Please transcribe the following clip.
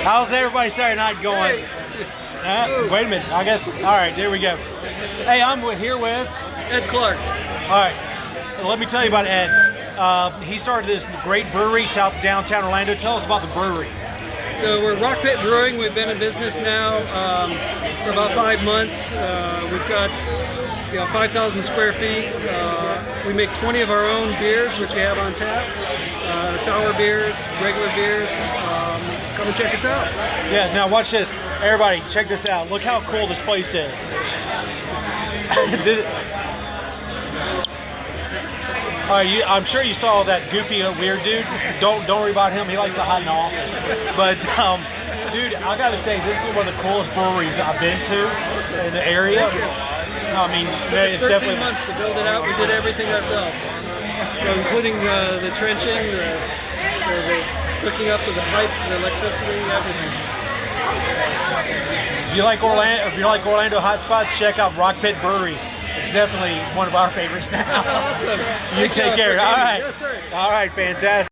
How's everybody Saturday night going? Wait a minute. I guess. All right, there we go. Hey, I'm here with Ed Clark. All right. Let me tell you about Ed. He started this great brewery south of downtown Orlando. Tell us about the brewery. So we're Rock Pit Brewing. We've been in business now for about 5 months. We've got 5,000 square feet. We make 20 of our own beers, which we have on tap. Sour beers, regular beers. Come and check us out. Yeah, now watch this. Everybody, check this out. Look how cool this place is. All right, I'm sure you saw that goofy, weird dude. Don't worry about him. He likes to hide in the office. But, dude, I got to say, this is one of the coolest breweries I've been to in the area. I mean, It it's took us 13 definitely months to build it out. We did everything ourselves, so including the trenching, the hooking up of the pipes, the electricity, everything. If you like Orlando hot spots, check out Rock Pit Brewery. It's definitely one of our favorites now. Awesome. You take care. All right. Yes, sir. All right, fantastic.